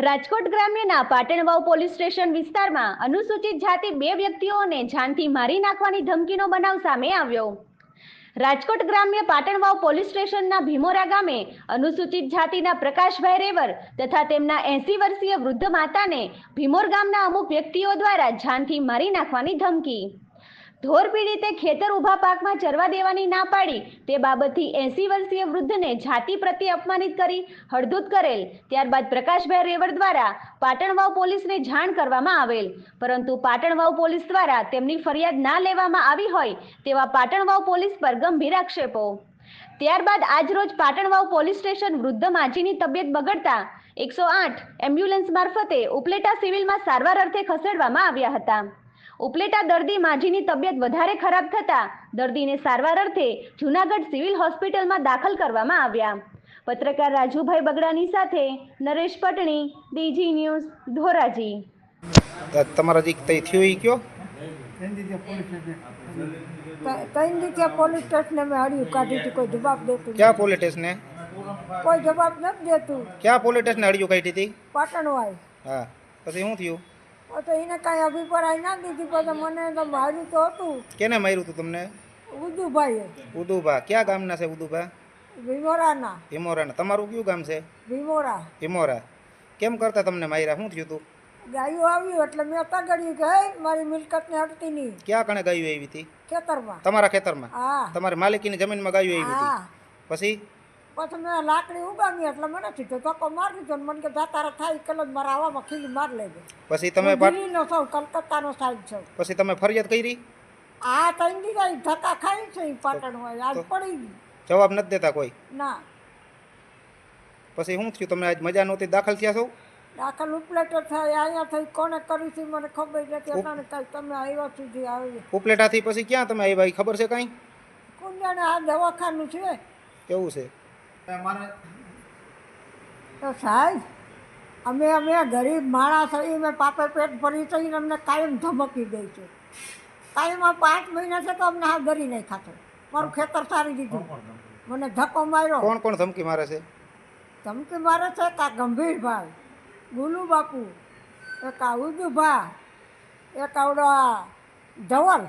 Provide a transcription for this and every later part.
Rajkot ગ્રામ્યના Patanvav police station વિસ્તારમાં અનુસૂચિત જાતિ બે વ્યક્તિઓને જાનથી મારી નાખવાની ધમકીનો બનાવ સામે આવ્યો। રાજકોટ ગ્રામ્ય પાટણવાવ પોલીસ સ્ટેશનના ભીમોરા ગામે અનુસૂચિત જાતિના પ્રકાશભાઈ રેવર તથા તેમના 80 વર્ષીય વૃદ્ધ માતાને ભીમોર ગામના અમુક વ્યક્તિઓ દ્વારા જાનથી મારી નાખવાની ધમકી। ઢોર પીડિતે ખેતર ઊભા પાકમાં ચરવા દેવાની ના પાડી તે બાબતથી 80 વર્ષીય વૃદ્ધને જાતિ પ્રત્યે અપમાનિત કરી હળધૂત કરેલ। ત્યારબાદ પ્રકાશભાઈ રેવર દ્વારા પાટણવાવ પોલીસને જાણ કરવામાં આવેલ, પરંતુ પાટણવાવ પોલીસ દ્વારા તેમની ફરિયાદ ના લેવામાં આવી હોય તેવા પાટણવાવ પોલીસ પર ગંભીર આક્ષેપો। ત્યારબાદ આજરોજ પાટણવાવ પોલીસ સ્ટેશન વૃદ્ધ માજીની તબિયત બગડતા 108 એમ્બ્યુલન્સ મારફતે ઉપલેટા સિવિલમાં સારવાર અર્થે ખસેડવામાં આવ્યા હતા। ઉપલેટા દર્દી માજીની તબિયત વધારે ખરાબ થતા દર્દીને સારવાર અર્થે જૂનાગઢ સિવિલ હોસ્પિટલમાં દાખલ કરવામાં આવ્યા। પત્રકાર રાજુભાઈ બગડાની સાથે નરેશ પટણી, ડીજી ન્યૂઝ, ધોરાજી। તમારા જે તઈ થયો ઈ કયો? કઈ રીતે પોલીસ સ્ટેશને મેં હળિયું કાઢી હતી, કોઈ જવાબ દેતું ક્યાં પોલીસ સ્ટેશને? કોઈ જવાબ નથી દેતું। ક્યાં પોલીસ સ્ટેશને હળિયું કાઢી હતી? પાટણવાય। હા, પછી શું થયું? તો એને કાંઈ અભિપ્રાય ના દીધી, પછી મને તો માર્યું તો હતું। કેને માર્યું હતું તમને? ઉદુભાઈએ। ઉદુભા ક્યાં ગામના છે? ઉદુભા ભીમોરાના। ભીમોરાના। તમારું કયું ગામ છે? ભીમોરા। ભીમોરા। કેમ કરતા તમને માર્યા? શું થયું હતું? ગાયું આવ્યું એટલે મેં તગડ્યું કે હે મારી મિલકતને હટતી નહીં। ક્યાં કણે ગાયું આવી હતી? ખેતરમાં। તમારા ખેતરમાં? હા। તમારી માલિકીની જમીનમાં ગાયું આવી હા। હતી? પછી મેં લાકડી ઉગામી એટલે મને સીધો ધક્કો મારી દીધો, મને કે જાતારા થાય કલ જ મારા આવામાં ખીલી માર લેજો। પછી તમે દિલ્હીનો સૌ કલકત્તાનો સાહેબ છો। પછી તમે ફરિયાદ કરી? આ ત્રણ દીધા ધક્કા ખાઈ છે પાટણમાં, આજ પડી ગઈ। જવાબ નથી દેતા કોઈ? ના। પછી શું થયું? તમે આજ મજા નહોતી, દાખલ થયા છો? દાખલ ઉપલેટર થાય અહીંયા થઈ, કોને કરી છે મને ખબર નથી, અટાણે કાંઈ તમે આવ્યા સુધી આવી। ઉપલેટાથી પછી ક્યાં તમે આવ્યા ખબર છે કાંઈ? કુંજાને આ દવાખાનું છે। કેવું છે? તો સાહેબ અમે ગરીબ માણસ છીએ, અમે પાપે પેટ ભરી છીએ, અમને કાયમ ધમકી દે છે। કાયમ 5 મહિના છે તો અમને હા ગરી નહીં ખાતો, મારું ખેતર સારી દીધું, મને ધક્કો માર્યો। કોણ કોણ ધમકી મારે છે? ધમકી મારે છે કા ગંભીરભાઈ, ગુલુ બાપુ, એક આ ઉદુભા, એક આવડો આ ધવલ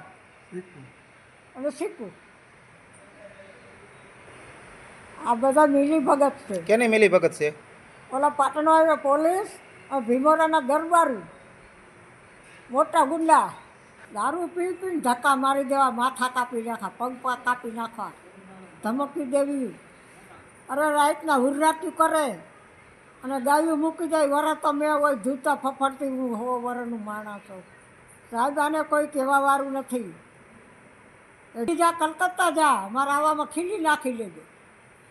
અને શીકુ, આ બધા મિલી ભગત છે। કેની મિલી ભગત છે? ઓલા પાટણવાળા પોલીસ, ભીમોરાના દરબારી, મોટા ગુંડા, દારૂ પી પીને ધક્કા મારી દેવા, માથા કાપી નાખા, પગ કાપી નાખવા, ધમકી દેવી, અરે રાતના હુર્રાટી કરે અને ગાયું મૂકી જાય। વરસ તો મેં હોય ધૂતા ફફડતી, હું 100 વર્ષનું માણસ છું સાહેબ, આને કોઈ કહેવાવાળું નથી। જા કલકત્તા જા, મારા આવામાં ખીલી નાખી લેજો।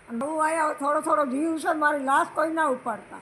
અને હું અહીંયા થોડો જીવ છે, મારી લાશ કોઈ ના ઉપાડતા।